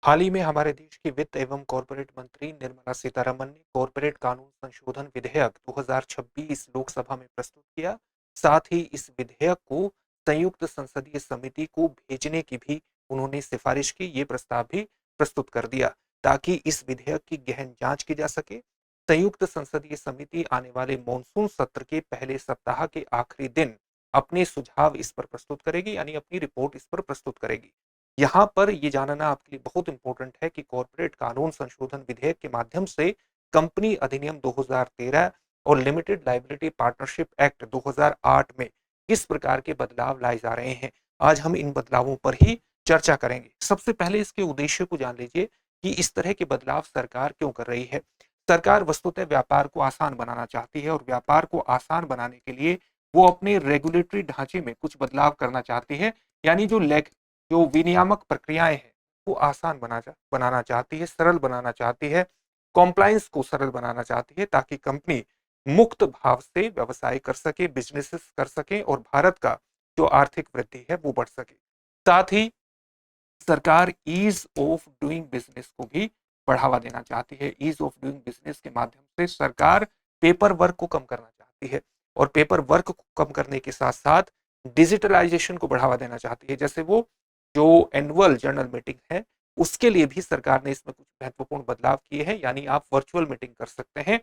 हाल ही में हमारे देश की वित्त एवं कॉरपोरेट मंत्री निर्मला सीतारमन ने कॉरपोरेट कानून संशोधन विधेयक 2026 लोकसभा में प्रस्तुत किया। साथ ही इस विधेयक को संयुक्त संसदीय समिति को भेजने की भी उन्होंने सिफारिश की। ये प्रस्ताव भी प्रस्तुत कर दिया ताकि इस विधेयक की गहन जांच की जा सके। संयुक्त संसदीय समिति आने वाले मॉनसून सत्र के पहले सप्ताह के आखिरी दिन अपने सुझाव इस पर प्रस्तुत करेगी, यानी अपनी रिपोर्ट इस पर प्रस्तुत करेगी। यहाँ पर ये जानना आपके लिए बहुत इंपॉर्टेंट है कि कॉर्पोरेट कानून संशोधन विधेयक के माध्यम से कंपनी अधिनियम 2013 और लिमिटेड लायबिलिटी पार्टनरशिप एक्ट 2008 में किस प्रकार के बदलाव लाए जा रहे हैं। आज हम इन बदलावों पर ही चर्चा करेंगे। सबसे पहले इसके उद्देश्य को जान लीजिए कि इस तरह के बदलाव सरकार क्यों कर रही है। सरकार वस्तुतः व्यापार को आसान बनाना चाहती है और व्यापार को आसान बनाने के लिए वो अपने रेगुलेटरी ढांचे में कुछ बदलाव करना चाहती है, यानी जो विनियामक प्रक्रियाएं हैं वो आसान बनाना चाहती है, सरल बनाना चाहती है, कॉम्प्लायंस को सरल बनाना चाहती है ताकि कंपनी मुक्त भाव से व्यवसाय कर सके, बिजनेसेस कर सके और भारत का जो आर्थिक वृद्धि है वो बढ़ सके। साथ ही सरकार ईज ऑफ डूइंग बिजनेस को भी बढ़ावा देना चाहती है। ईज ऑफ डूइंग बिजनेस के माध्यम से सरकार पेपर वर्क को कम करना चाहती है और पेपर वर्क को कम करने के साथ साथ डिजिटलाइजेशन को बढ़ावा देना चाहती है। जैसे वो जो एनुअल जर्नल मीटिंग है उसके लिए भी सरकार ने इसमें कुछ महत्वपूर्ण बदलाव किए हैं, यानी आप वर्चुअल मीटिंग कर सकते हैं।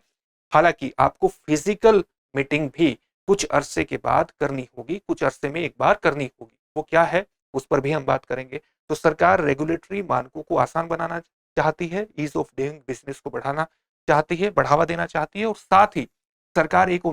हालांकि आपको फिजिकल मीटिंग भी कुछ अरसे के बाद करनी होगी, कुछ अरसे में एक बार करनी होगी। वो क्या है उस पर भी हम बात करेंगे। तो सरकार रेगुलेटरी मानकों को आसान बनाना चाहती है, ईज ऑफ डूइंग बिजनेस को बढ़ाना चाहती है, बढ़ावा देना चाहती है और साथ ही सरकार एक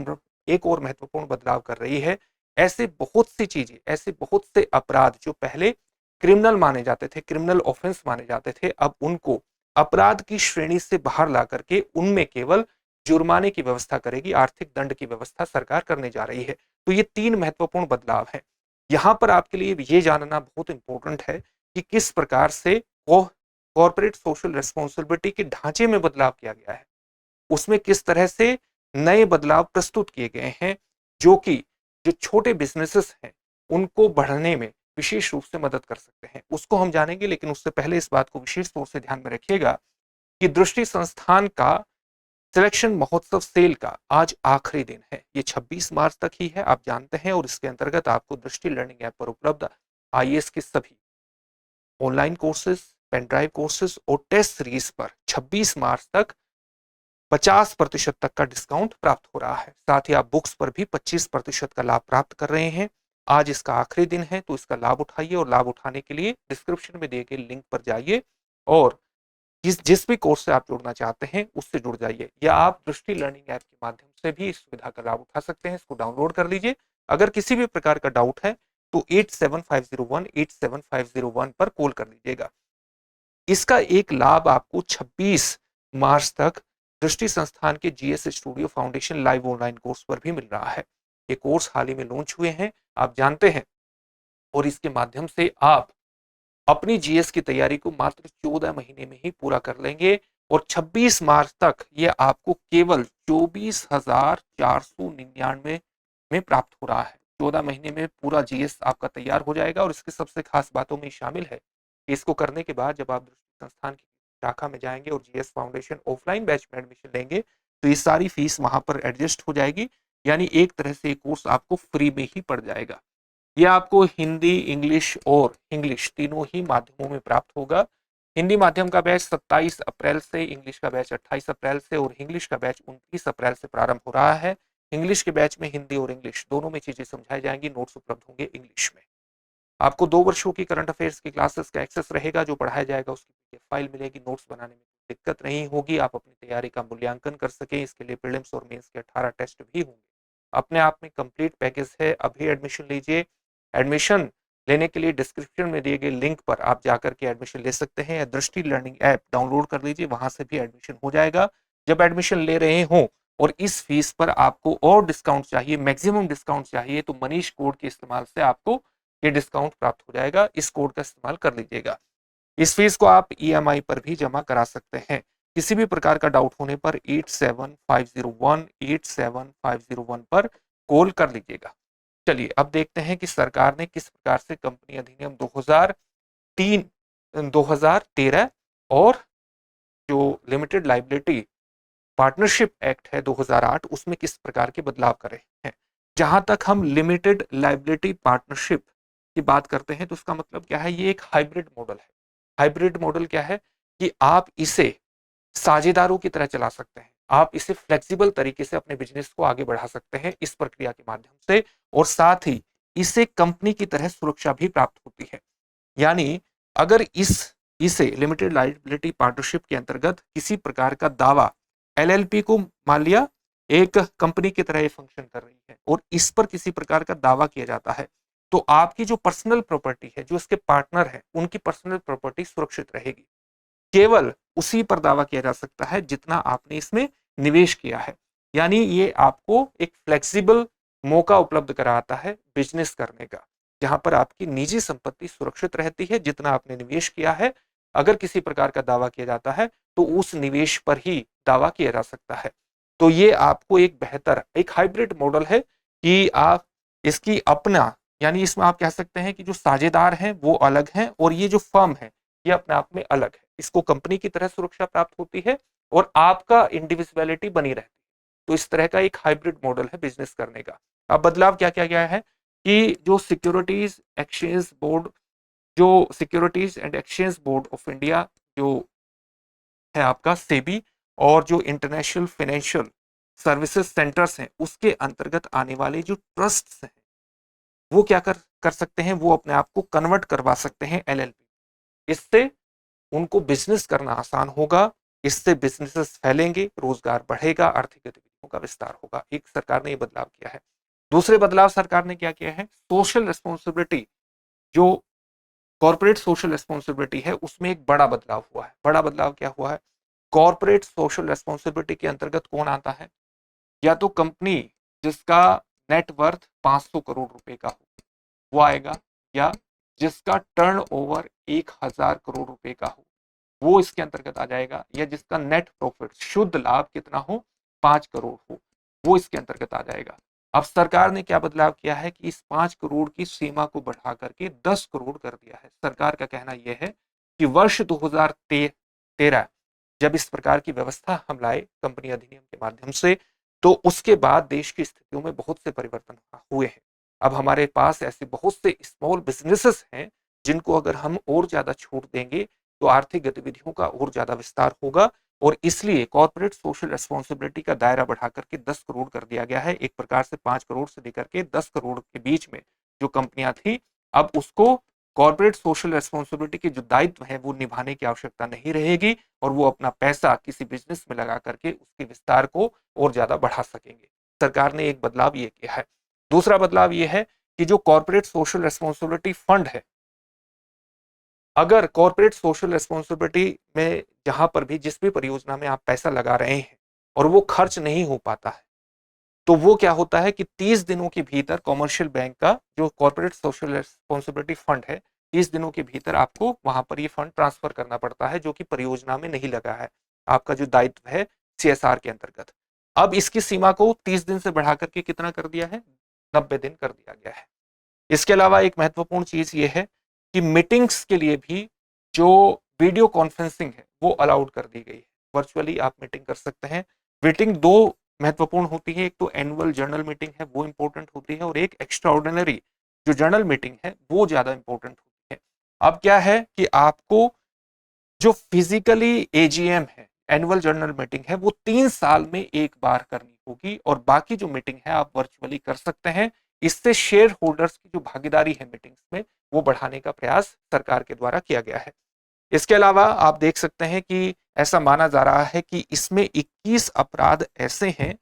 और महत्वपूर्ण बदलाव कर रही है। ऐसे बहुत सी चीजें, ऐसे बहुत से अपराध जो पहले क्रिमिनल माने जाते थे, क्रिमिनल ऑफेंस माने जाते थे, अब उनको अपराध की श्रेणी से बाहर ला करके उनमें केवल जुर्माने की व्यवस्था करेगी, आर्थिक दंड की व्यवस्था सरकार करने जा रही है। तो ये तीन महत्वपूर्ण बदलाव हैं। यहां पर आपके लिए ये जानना बहुत इंपॉर्टेंट है कि किस प्रकार से कॉर्पोरेट सोशल रिस्पॉन्सिबिलिटी के ढांचे में बदलाव किया गया है, उसमें किस तरह से नए बदलाव प्रस्तुत किए गए हैं जो कि जो छोटे बिजनेसेस हैं उनको बढ़ने में विशेष रूप से मदद कर सकते हैं, उसको हम जानेंगे। लेकिन उससे पहले इस बात को विशेष तौर से ध्यान में रखिएगा कि दृष्टि संस्थान का सिलेक्शन महोत्सव सेल का आज आखिरी दिन है। ये 26 मार्च तक ही है, आप जानते हैं, और इसके अंतर्गत आपको दृष्टि लर्निंग ऐप पर उपलब्ध आईएएस के सभी online courses, pen drive courses और टेस्ट सीरीज पर 26 मार्च तक 50% तक का डिस्काउंट प्राप्त हो रहा है। साथ ही आप बुक्स पर भी 25% का लाभ प्राप्त कर रहे हैं। आज इसका आखिरी दिन है तो इसका लाभ उठाइए और लाभ उठाने के लिए डिस्क्रिप्शन में दिए गए लिंक पर जाइए और जिस भी कोर्स से आप जुड़ना चाहते हैं उससे जुड़ जाइए, या आप दृष्टि लर्निंग ऐप के माध्यम से भी इस सुविधा का लाभ उठा सकते हैं। इसको डाउनलोड कर लीजिए। अगर किसी भी प्रकार का डाउट है तो 8750187501 पर कॉल कर लीजिएगा। इसका एक लाभ आपको 26 मार्च तक दृष्टि संस्थान के GS studio foundation live online course पर भी मिल रहा है। ये कोर्स हाल ही में लॉन्च हुए हैं, आप जानते हैं, और इसके माध्यम से आप अपनी जीएस की तैयारी को मात्र 14 महीने में ही पूरा कर लेंगे और 26 मार्च तक ये आपको केवल 24,499 में प्राप्त हो रहा है। 14 महीने में पूरा जीएस आपका तैयार हो जाएगा और इसकी सबसे खास बातों में शामिल है कि इसको करने के बाद जब आप संस्थान की शाखा में जाएंगे और जीएस फाउंडेशन ऑफलाइन बैच में एडमिशन लेंगे तो ये सारी फीस वहां पर एडजस्ट हो जाएगी, यानी एक तरह से कोर्स आपको फ्री में ही पड़ जाएगा। यह आपको हिंदी, इंग्लिश और इंग्लिश तीनों ही माध्यमों में प्राप्त होगा। हिंदी माध्यम का बैच 27 अप्रैल से, इंग्लिश का बैच 28 अप्रैल से और इंग्लिश का बैच 29 अप्रैल से प्रारंभ हो रहा है। इंग्लिश के बैच में हिंदी और इंग्लिश दोनों में चीजें समझाई जाएंगी, नोट्स उपलब्ध होंगे इंग्लिश में। आपको 2 वर्षों की करंट अफेयर्स की क्लासेस का एक्सेस रहेगा, जो पढ़ाया जाएगा उसकी पीडीएफ फाइल मिलेगी। नोट्स बनाने में दिक्कत नहीं होगी, आप अपनी तैयारी का मूल्यांकन कर सके। इसके लिए प्रीलिम्स और मेंस के 18 टेस्ट भी होंगे। अपने आप में कंप्लीट पैकेज है, अभी एडमिशन लीजिए। एडमिशन लेने के लिए डिस्क्रिप्शन में दिए गए लिंक पर आप जाकर के एडमिशन ले सकते हैं, या दृष्टि लर्निंग ऐप डाउनलोड कर लीजिए, वहां से भी एडमिशन हो जाएगा। जब एडमिशन ले रहे हो और इस फीस पर आपको और डिस्काउंट चाहिए, मैक्सिमम डिस्काउंट चाहिए, तो मनीष कोड के इस्तेमाल से आपको ये डिस्काउंट प्राप्त हो जाएगा। इस कोड का इस्तेमाल कर लीजिएगा। इस फीस को आप ईएमआई पर भी जमा करा सकते हैं। किसी भी प्रकार का डाउट होने पर 8750187501 पर कॉल कर लीजिएगा। चलिए अब देखते हैं कि सरकार ने किस प्रकार से कंपनी अधिनियम 2013 और जो लिमिटेड लाइबिलिटी पार्टनरशिप एक्ट है 2008 उसमें किस प्रकार के बदलाव करे हैं। जहां तक हम लिमिटेड लाइबिलिटी पार्टनरशिप की बात करते हैं तो उसका मतलब क्या है, ये एक हाइब्रिड मॉडल है। हाइब्रिड मॉडल क्या है कि आप इसे साझेदारों की तरह चला सकते हैं, आप इसे फ्लेक्सिबल तरीके से अपने बिजनेस को आगे बढ़ा सकते हैं इस प्रक्रिया के माध्यम से, और साथ ही इसे कंपनी की तरह सुरक्षा भी प्राप्त होती है। यानी अगर इसे लिमिटेड लायबिलिटी पार्टनरशिप के अंतर्गत किसी प्रकार का दावा एलएलपी को मान लिया एक कंपनी की तरह ये फंक्शन कर रही है और इस पर किसी प्रकार का दावा किया जाता है, तो आपकी जो पर्सनल प्रॉपर्टी है, जो इसके पार्टनर है, उनकी पर्सनल प्रॉपर्टी सुरक्षित रहेगी। केवल उसी पर दावा किया जा सकता है जितना आपने इसमें निवेश किया है। यानी ये आपको एक फ्लेक्सिबल मौका उपलब्ध कराता है बिजनेस करने का, जहां पर आपकी निजी संपत्ति सुरक्षित रहती है। जितना आपने निवेश किया है, अगर किसी प्रकार का दावा किया जाता है तो उस निवेश पर ही दावा किया जा सकता है। तो ये आपको एक बेहतर एक हाइब्रिड मॉडल है कि आप इसकी अपना, यानी इसमें आप कह सकते हैं कि जो साझेदार हैं वो अलग हैं और ये जो फर्म है ये अपने आप में अलग है। इसको कंपनी की तरह सुरक्षा प्राप्त होती है और आपका इंडिविजुअलिटी बनी रहती है। तो इस तरह का एक हाइब्रिड मॉडल है बिजनेस करने का। अब बदलाव क्या क्या गया है कि जो securities and exchange board of India जो है आपका सेबी, और जो इंटरनेशनल फाइनेंशियल सर्विसेज सेंटर्स हैं उसके अंतर्गत आने वाले जो ट्रस्ट हैं वो क्या कर सकते हैं, वो अपने आप को कन्वर्ट करवा सकते हैं एलएलपी। इससे उनको बिजनेस करना आसान होगा, इससे बिजनेसेस फैलेंगे, रोजगार बढ़ेगा, आर्थिक गतिविधियों का विस्तार होगा। एक सरकार ने ये बदलाव किया है। दूसरे बदलाव सरकार ने क्या किया है, सोशल रिस्पॉन्सिबिलिटी, जो कॉर्पोरेट सोशल रिस्पॉन्सिबिलिटी है उसमें एक बड़ा बदलाव हुआ है। बड़ा बदलाव क्या हुआ है, कॉर्पोरेट सोशल रिस्पॉन्सिबिलिटी के अंतर्गत कौन आता है, या तो कंपनी जिसका नेटवर्थ 500 करोड़ रुपए का हो वो आएगा, या जिसका टर्नओवर 1000 करोड़ रुपए का हो वो इसके अंतर्गत आ जाएगा, या जिसका नेट प्रॉफिट शुद्ध लाभ कितना हो 5 करोड़ हो वो इसके अंतर्गत आ जाएगा। अब सरकार ने क्या बदलाव किया है कि इस 5 करोड़ की सीमा को बढ़ा करके 10 करोड़ कर दिया है। सरकार का कहना यह है कि वर्ष 2013 जब इस प्रकार की व्यवस्था हम लाए कंपनी अधिनियम के माध्यम से, तो उसके बाद देश की स्थितियों में बहुत से परिवर्तन हुए हैं। अब हमारे पास ऐसे बहुत से स्मॉल बिजनेसेस हैं जिनको अगर हम और ज्यादा छूट देंगे तो आर्थिक गतिविधियों का और ज्यादा विस्तार होगा, और इसलिए कॉर्पोरेट सोशल रिस्पॉन्सिबिलिटी का दायरा बढ़ा करके 10 करोड़ कर दिया गया है। एक प्रकार से 5 करोड़ से लेकर के 10 करोड़ के बीच में जो कंपनियां थी, अब उसको कॉर्पोरेट सोशल रिस्पॉन्सिबिलिटी के जो दायित्व है वो निभाने की आवश्यकता नहीं रहेगी, और वो अपना पैसा किसी बिजनेस में लगा करके उसके विस्तार को और ज्यादा बढ़ा सकेंगे। सरकार ने एक बदलाव ये किया है। दूसरा बदलाव ये है कि जो कॉर्पोरेट सोशल रिस्पॉन्सिबिलिटी फंड है, अगर कॉर्पोरेट सोशल रिस्पॉन्सिबिलिटी में जहां पर भी जिस भी परियोजना में आप पैसा लगा रहे हैं और वो खर्च नहीं हो पाता है, तो वो क्या होता है कि 30 दिनों के भीतर कॉमर्शियल बैंक का जो कॉर्पोरेट सोशल रिस्पॉन्सिबिलिटी फंड है, 30 दिनों के भीतर आपको वहां पर ये फंड ट्रांसफर करना पड़ता है जो कि परियोजना में नहीं लगा है, आपका जो दायित्व है सीएसआर के अंतर्गत। अब इसकी सीमा को 30 दिन से बढ़ा करके कितना कर दिया है, 90 दिन कर दिया गया है। इसके अलावा एक महत्वपूर्ण चीज ये है कि मीटिंग्स के लिए भी जो वीडियो कॉन्फ्रेंसिंग है वो अलाउड कर दी गई है। वर्चुअली आप मीटिंग कर सकते हैं। मीटिंग दो महत्वपूर्ण होती है, एक तो एनुअल जर्नल मीटिंग है वो इंपॉर्टेंट होती है, और एक एक्स्ट्रा ऑर्डिनरी जो जर्नल मीटिंग है वो ज्यादा इंपॉर्टेंट होती है। अब क्या है कि आपको जो फिजिकली एजीएम है, एनुअल जर्नल मीटिंग है, वो 3 साल में एक बार करनी होगी, और बाकी जो मीटिंग है आप वर्चुअली कर सकते हैं। इससे शेयर होल्डर्स की जो भागीदारी है मीटिंग्स में वो बढ़ाने का प्रयास सरकार के द्वारा किया गया है। इसके अलावा आप देख सकते हैं कि ऐसा माना जा रहा है कि इसमें 21 अपराध ऐसे हैं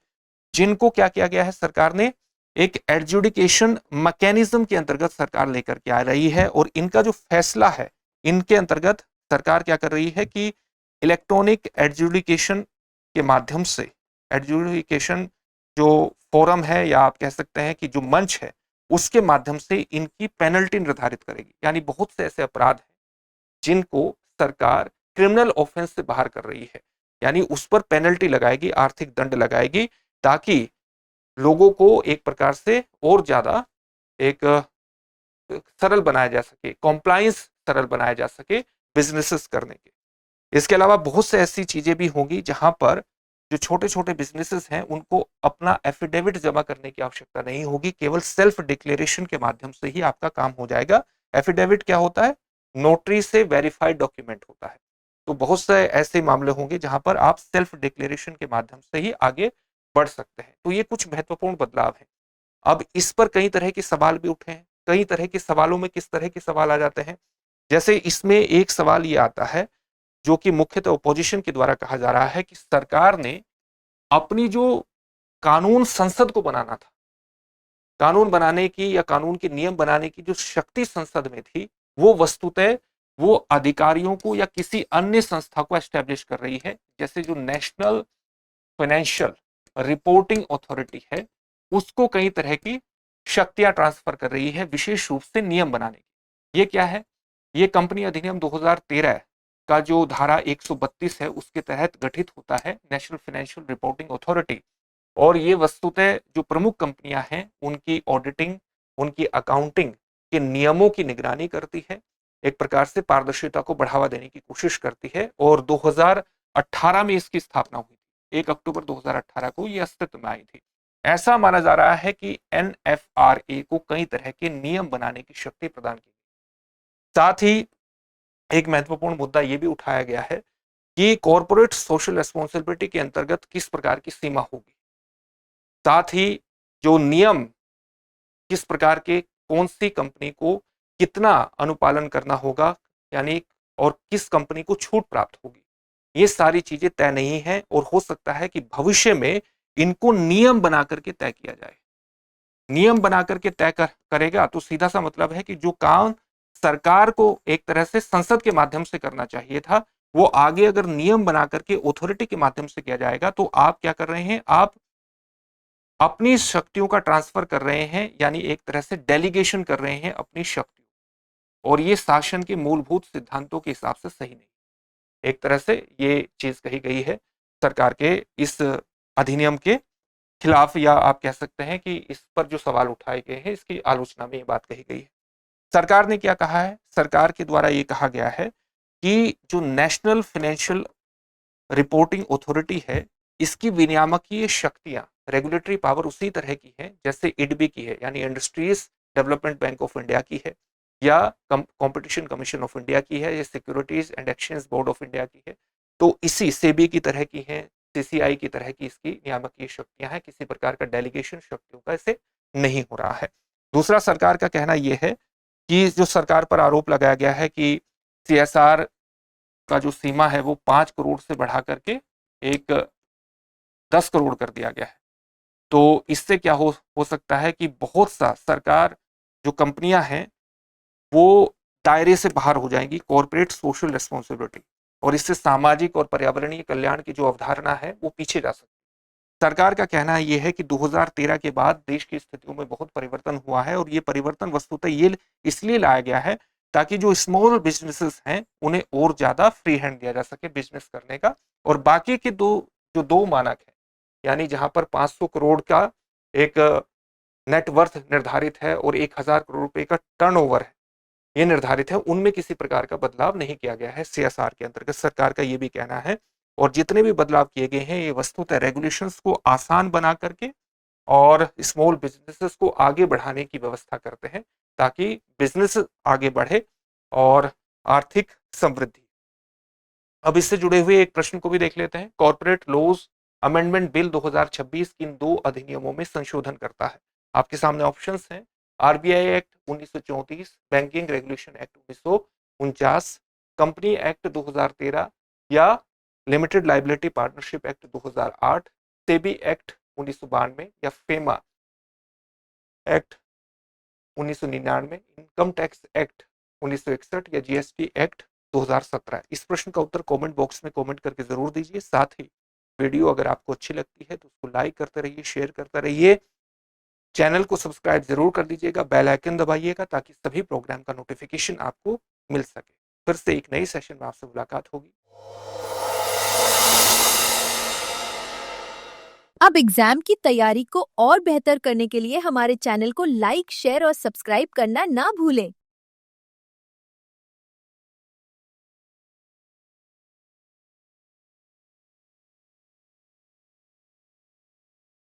जिनको क्या किया गया है, सरकार ने एक एडजुडिकेशन मैकेनिज्म के अंतर्गत सरकार लेकर के आ रही है, और इनका जो फैसला है इनके अंतर्गत सरकार क्या कर रही है कि इलेक्ट्रॉनिक एडजुडिकेशन के माध्यम से, एडजुडिकेशन जो फोरम है या आप कह सकते हैं कि जो मंच है उसके माध्यम से इनकी पेनल्टी निर्धारित करेगी। यानी बहुत से ऐसे अपराध हैं जिनको सरकार क्रिमिनल ऑफेंस से बाहर कर रही है, यानी उस पर पेनल्टी लगाएगी, आर्थिक दंड लगाएगी, ताकि लोगों को एक प्रकार से और ज्यादा एक सरल बनाया जा सके, कॉम्प्लायंस सरल बनाया जा सके बिजनेसेस करने के। इसके अलावा बहुत से ऐसी चीजें भी होंगी जहां पर जो छोटे छोटे बिजनेसेस हैं उनको अपना एफिडेविट जमा करने की आवश्यकता नहीं होगी, केवल सेल्फ डिक्लेरेशन के माध्यम से ही आपका काम हो जाएगा। एफिडेविट क्या होता है? नोटरी से वेरीफाइड डॉक्यूमेंट होता है। तो बहुत से ऐसे मामले होंगे जहां पर आप सेल्फ डिक्लेरेशन के माध्यम से ही आगे बढ़ सकते हैं। तो ये कुछ महत्वपूर्ण बदलाव है। अब इस पर कई तरह के सवाल भी उठे हैं। कई तरह के सवालों में किस तरह के सवाल आ जाते हैं? जैसे इसमें एक सवाल ये आता है जो कि मुख्यतः ओपोजिशन के द्वारा कहा जा रहा है कि सरकार ने अपनी जो कानून संसद को बनाना था, कानून बनाने की या कानून के नियम बनाने की जो शक्ति संसद में थी, वो वस्तुतः वो अधिकारियों को या किसी अन्य संस्था को एस्टेब्लिश कर रही है। जैसे जो नेशनल फाइनेंशियल रिपोर्टिंग अथॉरिटी है, उसको कई तरह की शक्तियां ट्रांसफर कर रही है, विशेष रूप से नियम बनाने की। ये क्या है? ये कंपनी अधिनियम 2013 का जो धारा 132 है उसके तहत गठित होता है नेशनल फाइनेंशियल रिपोर्टिंग अथॉरिटी। और ये वस्तुतः जो प्रमुख कंपनियां हैं उनकी ऑडिटिंग, उनकी अकाउंटिंग के नियमों की निगरानी करती है, एक प्रकार से पारदर्शिता को बढ़ावा देने की कोशिश करती है। और 2018 में इसकी स्थापना हुई, 1 अक्टूबर 2018 को ये अस्तित्व में आई थी। ऐसा माना जा रहा है कि एनएफआरए को कई तरह के नियम बनाने की शक्ति प्रदान की। साथ ही एक महत्वपूर्ण मुद्दा यह भी उठाया गया है कि कॉर्पोरेट सोशल रेस्पॉन्सिबिलिटी के अंतर्गत किस प्रकार की सीमा होगी, साथ ही जो नियम किस प्रकार के, कौन सी कंपनी को कितना अनुपालन करना होगा, यानी और किस कंपनी को छूट प्राप्त होगी, ये सारी चीजें तय नहीं है। और हो सकता है कि भविष्य में इनको नियम बना करके तय किया जाए। नियम बना करके तय करेगा तो सीधा सा मतलब है कि जो काम सरकार को एक तरह से संसद के माध्यम से करना चाहिए था, वो आगे अगर नियम बना करके अथॉरिटी के माध्यम से किया जाएगा तो आप क्या कर रहे हैं? आप अपनी शक्तियों का ट्रांसफर कर रहे हैं, यानी एक तरह से डेलीगेशन कर रहे हैं अपनी शक्तियों। और ये शासन के मूलभूत सिद्धांतों के हिसाब से सही नहीं। एक तरह से ये चीज कही गई है सरकार के इस अधिनियम के खिलाफ, या आप कह सकते हैं कि इस पर जो सवाल उठाए गए हैं इसकी आलोचना में ये बात कही गई है। सरकार ने क्या कहा है? सरकार के द्वारा ये कहा गया है कि जो नेशनल फाइनेंशियल रिपोर्टिंग अथॉरिटी है, इसकी विनियामकीय शक्तियां, रेगुलेटरी पावर उसी तरह की है जैसे इडबी की है, यानी industries development bank of India की है, या कंपटीशन कमीशन ऑफ इंडिया की है, या securities and exchange board of India की है। तो इसी सेबी की तरह की है, सीसीआई की तरह की इसकी नियामकीय शक्तियां हैं। किसी प्रकार का डेलीगेशन शक्तियों का इसे नहीं हो रहा है। दूसरा, सरकार का कहना यह है कि जो सरकार पर आरोप लगाया गया है कि सीएसआर का जो सीमा है वो 5 करोड़ से बढ़ा करके एक 10 करोड़ कर दिया गया है। तो इससे क्या हो सकता है कि बहुत सा सरकार जो कंपनियां हैं वो दायरे से बाहर हो जाएंगी, कॉर्पोरेट सोशल रिस्पॉन्सिबिलिटी, और इससे सामाजिक और पर्यावरणीय कल्याण की जो अवधारणा है वो पीछे जा सकती है। सरकार का कहना यह है कि 2013 के बाद देश की स्थितियों में बहुत परिवर्तन हुआ है, और ये परिवर्तन वस्तुतः ये इसलिए लाया गया है ताकि जो स्मॉल बिजनेसेस हैं उन्हें और ज्यादा फ्री हैंड दिया जा सके बिजनेस करने का। और बाकी के दो मानक है, यानी जहां पर 500 करोड़ का एक नेटवर्थ निर्धारित है और 1000 करोड़ रुपए का टर्नओवर है, ये निर्धारित है, उनमें किसी प्रकार का बदलाव नहीं किया गया है सीएसआर के अंतर्गत। सरकार का ये भी कहना है। और जितने भी बदलाव किए गए हैं ये वस्तुतः रेगुलेशंस को आसान बना करके और स्मॉल बिजनेसेस को आगे बढ़ाने की व्यवस्था करते हैं, ताकि बिजनेस आगे बढ़े और आर्थिक समृद्धि। अब इससे जुड़े हुए एक प्रश्न को भी देख लेते हैं। कॉर्पोरेट लॉज अमेंडमेंट बिल 2026 किन 2 अधिनियमों में संशोधन करता है? आपके सामने ऑप्शंस हैं। RBI act 1934, banking regulation act 1949, company act 2013, या limited liability partnership act 2008, SEBI act 1992, या FEMA act 1999, income tax act 1961, या जीएसटी एक्ट 2017। इस प्रश्न का उत्तर कमेंट बॉक्स में कमेंट करके जरूर दीजिए। साथ ही वीडियो अगर आपको अच्छी लगती है तो उसको लाइक करते रहिए, शेयर करते रहिए, चैनल को सब्सक्राइब जरूर कर दीजिएगा, बेल आइकन दबाइएगा ताकि सभी प्रोग्राम का नोटिफिकेशन आपको मिल सके। फिर से एक नई सेशन में आपसे मुलाकात होगी। अब एग्जाम की तैयारी को और बेहतर करने के लिए हमारे चैनल को लाइक, शेयर और सब्सक्राइब करना ना भूलें।